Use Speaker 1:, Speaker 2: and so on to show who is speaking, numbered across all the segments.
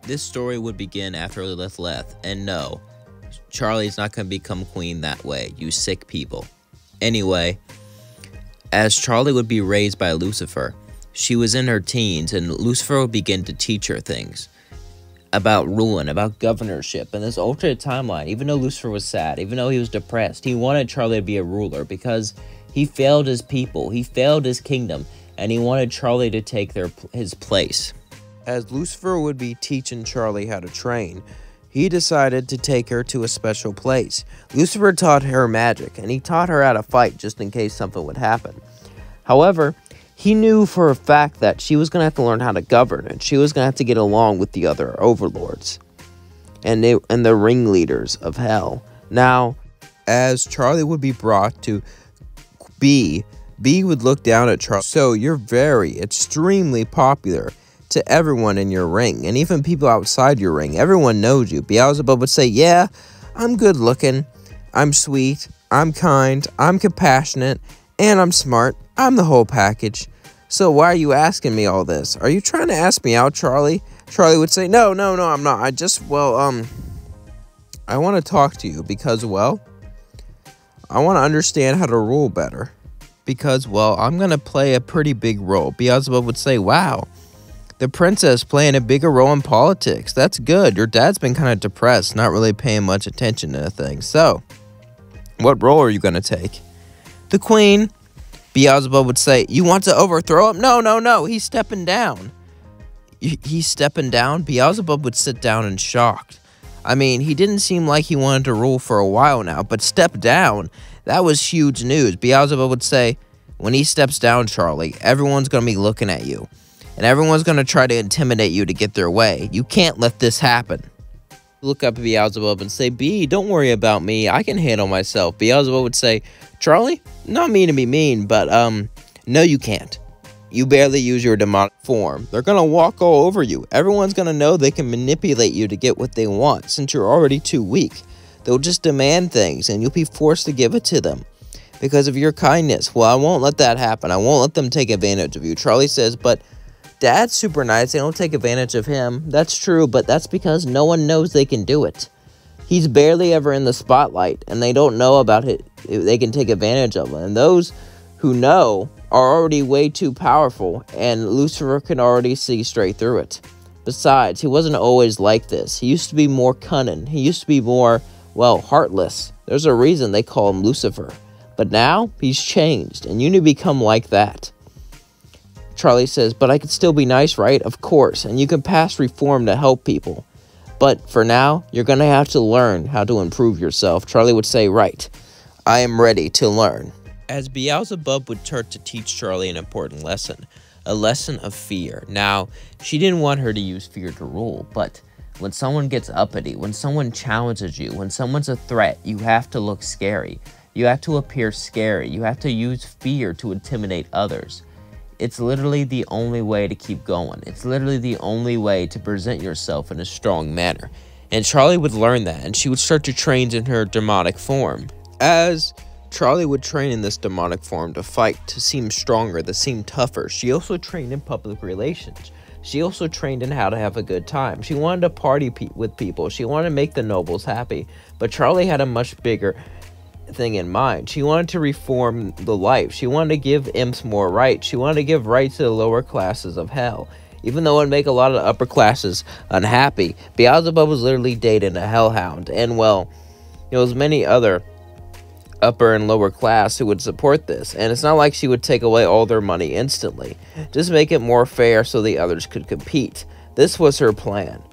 Speaker 1: This story would begin after Lilith left, and no, Charlie's not going to become queen that way, you sick people. Anyway, as Charlie would be raised by Lucifer, she was in her teens, and Lucifer would begin to teach her things about ruling, about governorship, and this alternate timeline. Even though Lucifer was sad, even though he was depressed, he wanted Charlie to be a ruler because he failed his people, he failed his kingdom, and he wanted Charlie to take his place. As Lucifer would be teaching Charlie how to train, he decided to take her to a special place. Lucifer taught her magic, and he taught her how to fight just in case something would happen. However, he knew for a fact that she was going to have to learn how to govern, and she was going to have to get along with the other overlords and the ringleaders of hell. Now, as Charlie would be brought to B would look down at Charlie. So you're extremely popular to everyone in your ring, and even people outside your ring. Everyone knows you. Beelzebub would say, yeah, I'm good looking, I'm sweet, I'm kind, I'm compassionate, and I'm smart. I'm the whole package. So why are you asking me all this? Are you trying to ask me out, Charlie? Charlie would say, no, I'm not. I want to talk to you because, well, I want to understand how to rule better. Because, well, I'm going to play a pretty big role. Beelzebub would say, wow, the princess playing a bigger role in politics. That's good. Your dad's been kind of depressed, not really paying much attention to things. So, what role are you going to take? The queen. Beelzebub would say, you want to overthrow him? No, he's stepping down. He's stepping down? Beelzebub would sit down in shock. I mean, he didn't seem like he wanted to rule for a while now, but step down? That was huge news. Beelzebub would say, when he steps down, Charlie, everyone's going to be looking at you. And everyone's going to try to intimidate you to get their way. You can't let this happen. Look up at Beelzebub and say, B, don't worry about me. I can handle myself. Beelzebub would say, Charlie, not mean to be mean, but, no, you can't. You barely use your demonic form. They're going to walk all over you. Everyone's going to know they can manipulate you to get what they want, since you're already too weak. They'll just demand things, and you'll be forced to give it to them because of your kindness. Well, I won't let that happen. I won't let them take advantage of you. Charlie says, but Dad's super nice. They don't take advantage of him. That's true, but that's because no one knows they can do it. He's barely ever in the spotlight, and they don't know about it. They can take advantage of him. And those who know are already way too powerful, and Lucifer can already see straight through it. Besides, he wasn't always like this. He used to be more cunning. He used to be more, well, heartless. There's a reason they call him Lucifer. But now, he's changed, and you need to become like that. Charlie says, but I can still be nice, right? Of course, and you can pass reform to help people. But for now, you're going to have to learn how to improve yourself. Charlie would say, right, I am ready to learn. As Beelzebub would turn to teach Charlie an important lesson, a lesson of fear. Now, she didn't want her to use fear to rule, but when someone gets uppity, when someone challenges you, when someone's a threat, you have to look scary. You have to appear scary. You have to use fear to intimidate others. It's literally the only way to keep going. It's literally the only way to present yourself in a strong manner. And Charlie would learn that, and she would start to train in her demonic form. As Charlie would train in this demonic form to fight, to seem stronger, to seem tougher, she also trained in public relations. She also trained in how to have a good time. She wanted to party with people. She wanted to make the nobles happy. But Charlie had a much bigger thing in mind. She wanted to reform the life. She wanted to give imps more rights. She wanted to give rights to the lower classes of hell. Even though it would make a lot of the upper classes unhappy, Beelzebub was literally dating a hellhound. And, well, there was many other upper and lower class who would support this. And it's not like she would take away all their money instantly. Just make it more fair so the others could compete. This was her plan.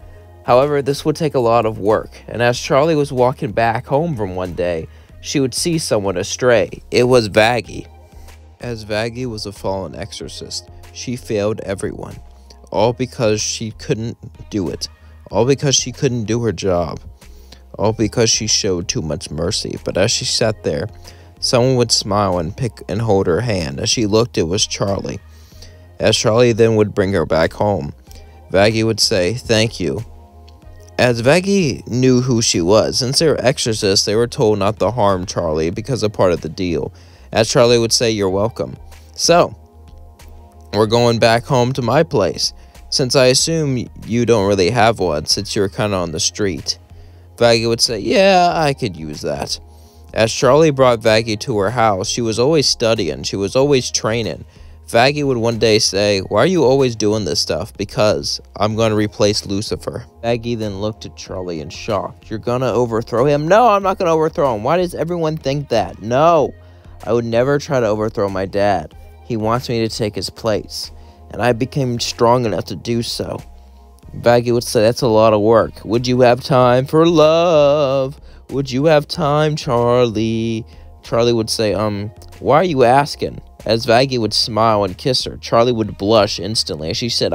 Speaker 1: However, this would take a lot of work. And as Charlie was walking back home from one day, she would see someone astray. It was Vaggie. As Vaggie was a fallen exorcist, she failed everyone. All because she couldn't do it. All because she couldn't do her job. All because she showed too much mercy. But as she sat there, someone would smile and pick and hold her hand. As she looked, it was Charlie. As Charlie then would bring her back home, Vaggie would say, thank you. As Vaggie knew who she was, since they were exorcists, they were told not to harm Charlie because of part of the deal. As Charlie would say, you're welcome. So, we're going back home to my place. since I assume you don't really have one since you're kind of on the street. Vaggie would say, yeah, I could use that. As Charlie brought Vaggie to her house, she was always studying, she was always training. Vaggie would one day say, why are you always doing this stuff? Because I'm going to replace Lucifer. Vaggie then looked at Charlie in shock. You're going to overthrow him? No, I'm not going to overthrow him. Why does everyone think that? No, I would never try to overthrow my dad. He wants me to take his place, and I became strong enough to do so. Vaggie would say, that's a lot of work. Would you have time for love? Would you have time, Charlie? Charlie would say, why are you asking? As Vaggie would smile and kiss her, Charlie would blush instantly. She said,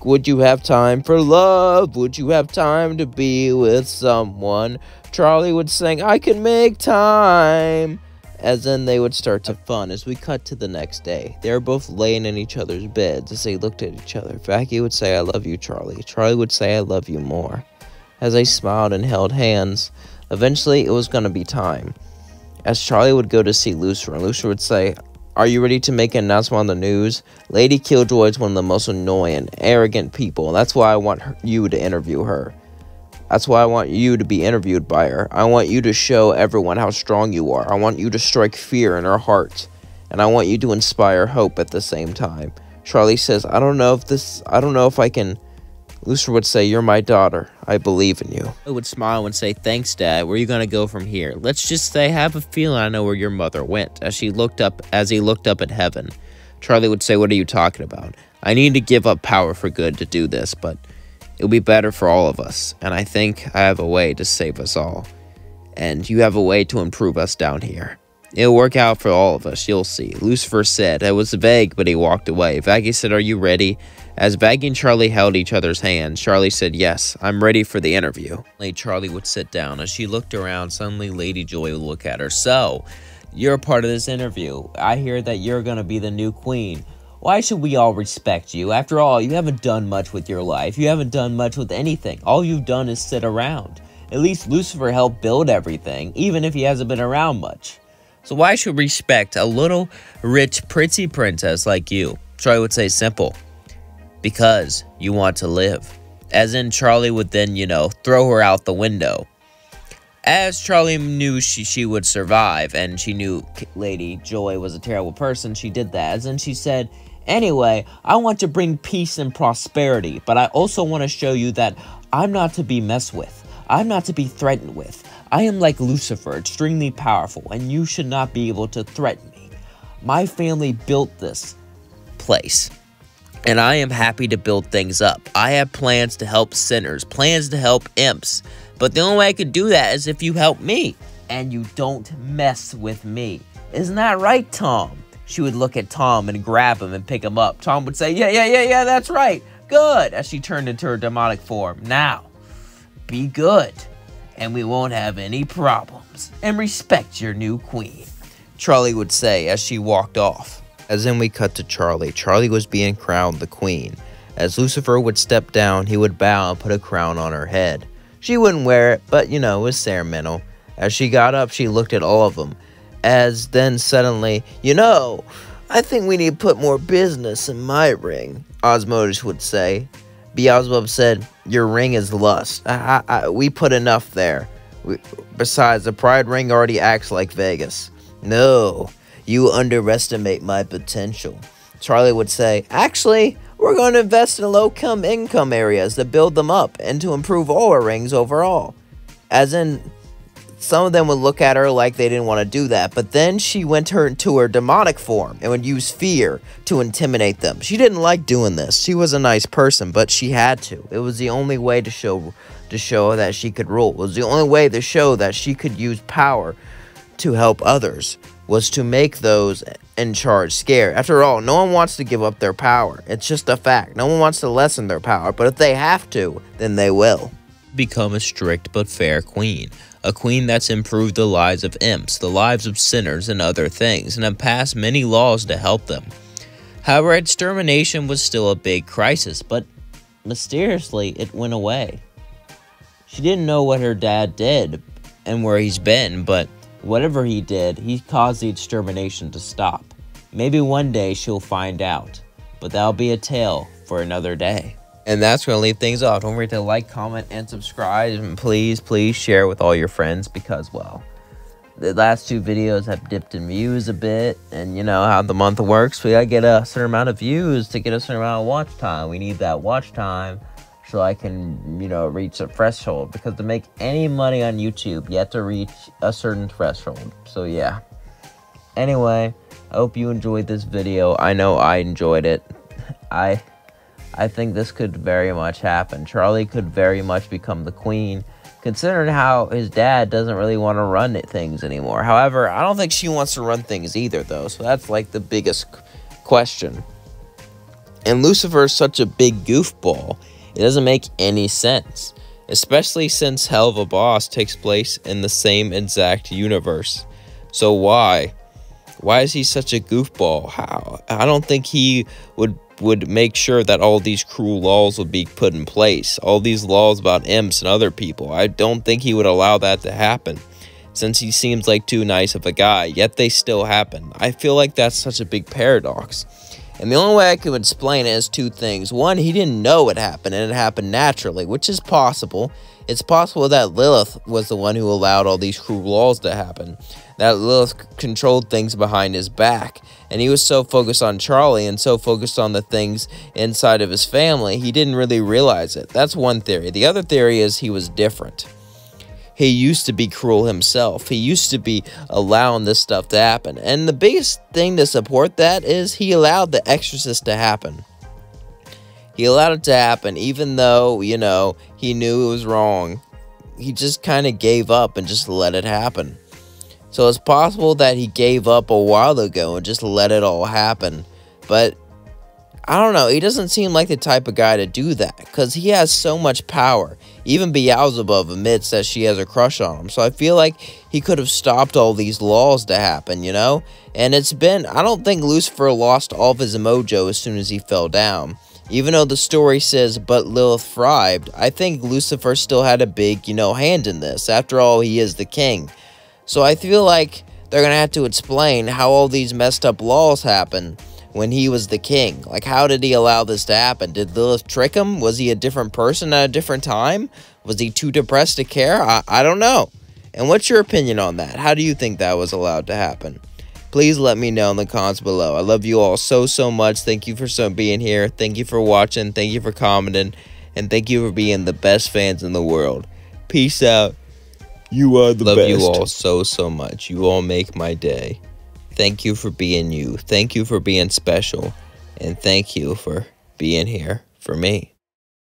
Speaker 1: would you have time for love? Would you have time to be with someone? Charlie would sing, I can make time. As then they would start to have fun. As we cut to the next day, they were both laying in each other's beds as they looked at each other. Vaggie would say, I love you, Charlie. Charlie would say, I love you more. As they smiled and held hands, eventually it was going to be time. As Charlie would go to see Lucifer, and Lucifer would say, are you ready to make an announcement on the news? Lady Killjoy is one of the most annoying, arrogant people, and that's why I want you to interview her. That's why I want you to be interviewed by her. I want you to show everyone how strong you are. I want you to strike fear in her heart, and I want you to inspire hope at the same time. Charlie says, I don't know if I can. Lucifer would say, you're my daughter. I believe in you. I would smile and say, thanks, Dad. Where are you going to go from here? Let's just say I have a feeling I know where your mother went. As he looked up at heaven, Charlie would say, what are you talking about? I need to give up power for good to do this, but it'll be better for all of us. And I think I have a way to save us all. And you have a way to improve us down here. It'll work out for all of us, you'll see. Lucifer said. It was vague, but he walked away. Vaggie said, are you ready? As Vaggie and Charlie held each other's hands, Charlie said, yes, I'm ready for the interview. Charlie would sit down. As she looked around, suddenly Lady Joy would look at her. So, you're a part of this interview. I hear that you're going to be the new queen. Why should we all respect you? After all, you haven't done much with your life. You haven't done much with anything. All you've done is sit around. At least Lucifer helped build everything, even if he hasn't been around much. So why should we respect a little, rich, pretty princess like you? Charlie would say, simple. Because you want to live. As in, Charlie would then, throw her out the window. As Charlie knew she would survive, and she knew Lady Joy was a terrible person, she did that. As in, she said, anyway, I want to bring peace and prosperity, but I also want to show you that I'm not to be messed with. I'm not to be threatened with. I am like Lucifer, extremely powerful, and you should not be able to threaten me. My family built this place, and I am happy to build things up. I have plans to help sinners, plans to help imps, but the only way I could do that is if you help me, and you don't mess with me. Isn't that right, Tom? She would look at Tom and grab him and pick him up. Tom would say, yeah, that's right. Good, as she turned into her demonic form. Now, be good, and we won't have any problems, and respect your new queen, Charlie would say as she walked off. As then we cut to Charlie. Charlie was being crowned the queen. As Lucifer would step down, he would bow and put a crown on her head. She wouldn't wear it, but it was ceremonial. As she got up, she looked at all of them. As then suddenly, I think we need to put more business in my ring, Asmodeus would say. Beelzebub said, your ring is lust. We put enough there. Besides, the Pride ring already acts like Vegas. No, you underestimate my potential. Charlie would say, actually, we're going to invest in low-income areas to build them up and to improve all our rings overall. As in, some of them would look at her like they didn't want to do that, but then she went into her demonic form and would use fear to intimidate them. She didn't like doing this. She was a nice person, but she had to. It was the only way to show that she could rule. It was the only way to show that she could use power to help others, was to make those in charge scared. After all, no one wants to give up their power. It's just a fact. No one wants to lessen their power, but if they have to, then they will. Become a strict but fair queen. A queen that's improved the lives of imps, the lives of sinners, and other things, and have passed many laws to help them. However, extermination was still a big crisis, but mysteriously, it went away. She didn't know what her dad did and where he's been, but whatever he did, he caused the extermination to stop. Maybe one day she'll find out, but that'll be a tale for for another day. And that's going to leave things off. Don't forget to like, comment, and subscribe. And please share with all your friends because, well, the last 2 videos have dipped in views a bit. And you know how the month works. We got to get a certain amount of views to get a certain amount of watch time. We need that watch time so I can, you know, reach a threshold. Because to make any money on YouTube, you have to reach a certain threshold. So, yeah. Anyway, I hope you enjoyed this video. I know I enjoyed it. I think this could very much happen. Charlie could very much become the queen, considering how his dad doesn't really want to run things anymore. However, I don't think she wants to run things either, though. So that's like the biggest question. And Lucifer is such a big goofball. It doesn't make any sense. Especially since Helluva Boss takes place in the same exact universe. So why? Why is he such a goofball? How? I don't think he would make sure that all these cruel laws would be put in place. All these laws about imps and other people. I don't think he would allow that to happen. Since he seems like too nice of a guy, yet they still happen. I feel like that's such a big paradox. And the only way I could explain it is 2 things. One, he didn't know it happened, and it happened naturally, which is possible. It's possible that Lilith was the one who allowed all these cruel laws to happen. That Lilith controlled things behind his back. And he was so focused on Charlie and so focused on the things inside of his family, he didn't really realize it. That's one theory. The other theory is he was different. He used to be cruel himself. He used to be allowing this stuff to happen. And the biggest thing to support that is he allowed the exorcist to happen. He allowed it to happen even though, you know, he knew it was wrong. He just kind of gave up and just let it happen. So it's possible that he gave up a while ago and just let it all happen. But I don't know. He doesn't seem like the type of guy to do that because he has so much power. Even Beelzebub admits that she has a crush on him. So I feel like he could have stopped all these laws to happen, you know? And it's been, I don't think Lucifer lost all of his mojo as soon as he fell down. Even though the story says, but Lilith thrived, I think Lucifer still had a big, you know, hand in this. After all, he is the king. So I feel like they're going to have to explain how all these messed up laws happen when he was the king. Like, how did he allow this to happen? Did Lilith trick him? Was he a different person at a different time? Was he too depressed to care? I don't know. And what's your opinion on that? How do you think that was allowed to happen? Please let me know in the comments below. I love you all so much. Thank you for being here. Thank you for watching. Thank you for commenting. And thank you for being the best fans in the world. Peace out. You are the best. Love you all so much. You all make my day. Thank you for being you. Thank you for being special. And thank you for being here for me.